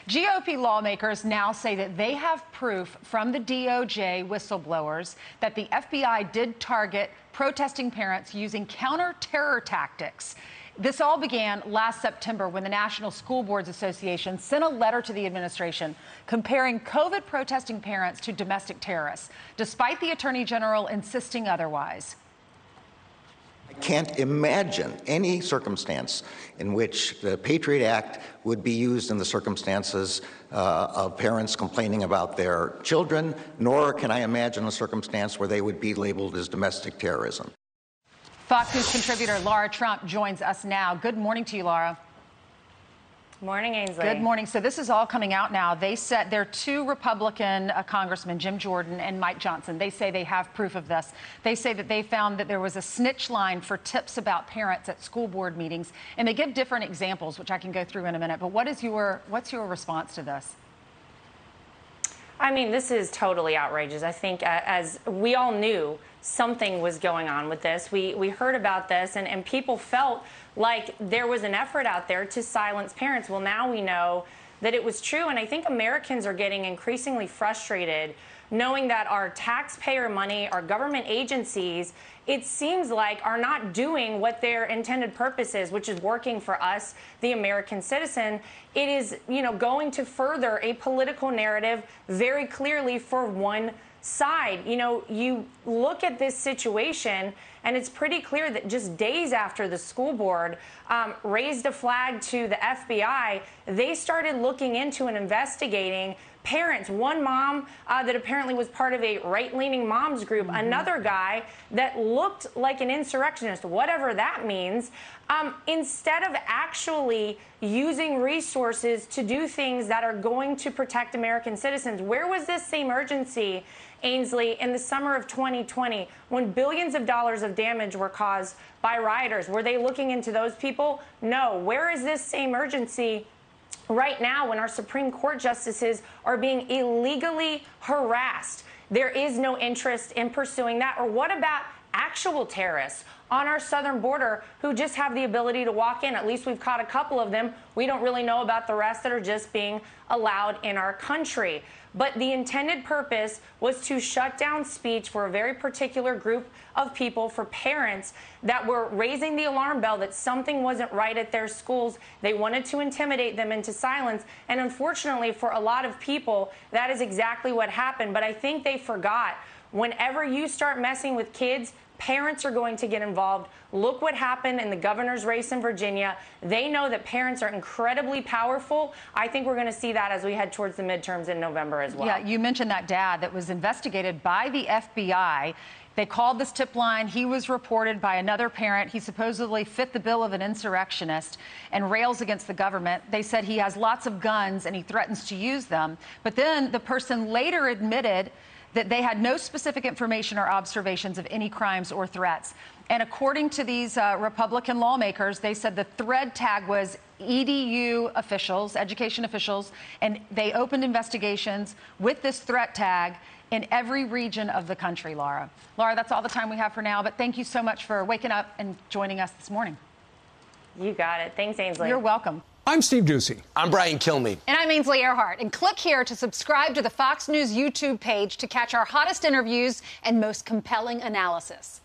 GOP lawmakers now say that they have proof from the DOJ whistleblowers that the FBI did target protesting parents using counter-terror tactics. This all began last September when the National School Boards Association sent a letter to the administration comparing COVID protesting parents to domestic terrorists, despite the Attorney General insisting otherwise. I can't imagine any circumstance in which the Patriot Act would be used in the circumstances of parents complaining about their children, nor can I imagine a circumstance where they would be labeled as domestic terrorism. Fox News contributor Lara Trump joins us now. Good morning to you, Lara. Morning, Ainsley. Good morning. So this is all coming out now. They said there are two Republican congressmen, Jim Jordan and Mike Johnson. They say they have proof of this. They say that they found that there was a snitch line for tips about parents at school board meetings, and they give different examples, which I can go through in a minute. But what's your response to this? I mean, this is totally outrageous. I think as we all knew something was going on with this. We heard about this and people felt like there was an effort out there to silence parents. Well, now we know that it was true. And I think Americans are getting increasingly frustrated knowing that our taxpayer money, our government agencies, it seems like are not doing what their intended purpose is, which is working for us, the American citizen. It is, going to further a political narrative very clearly for one side. You look at this situation, and it's pretty clear that just days after the school board raised a flag to the FBI, they started looking into and investigating parents. One mom that apparently was part of a right-leaning moms group, another guy that looked like an insurrectionist, whatever that means, instead of actually using resources to do things that are going to protect American citizens. Where was this same urgency, Ainsley, in the summer of 2020 when billions of dollars of damage were caused by rioters? Were they looking into those people? No. Where is this same urgency right now when our Supreme Court justices are being illegally harassed? There is no interest in pursuing that. Or what about actual terrorists on our southern border who just have the ability to walk in? At least we've caught a couple of them. We don't really know about the rest that are just being allowed in our country. But the intended purpose was to shut down speech for a very particular group of people, for parents that were raising the alarm bell that something wasn't right at their schools. They wanted to intimidate them into silence. And unfortunately, for a lot of people, that is exactly what happened. But I think they forgot, whenever you start messing with kids, parents are going to get involved. Look what happened in the governor's race in Virginia. They know that parents are incredibly powerful. I think we're going to see that as we head towards the midterms in November as well. Yeah, you mentioned that dad that was investigated by the FBI. They called this tip line. He was reported by another parent. He supposedly fit the bill of an insurrectionist and rails against the government. They said he has lots of guns and he threatens to use them. But then the person later admitted that they had no specific information or observations of any crimes or threats. And according to these Republican lawmakers, they said the thread tag was EDU officials, education officials, and they opened investigations with this threat tag in every region of the country, Lara. Lara, that's all the time we have for now, but thank you so much for waking up and joining us this morning. You got it. Thanks, Ainsley. You're welcome. I'm Steve Doocy. I'm Brian Kilmeade. And I'm Ainsley Earhart. And click here to subscribe to the Fox News YouTube page to catch our hottest interviews and most compelling analysis.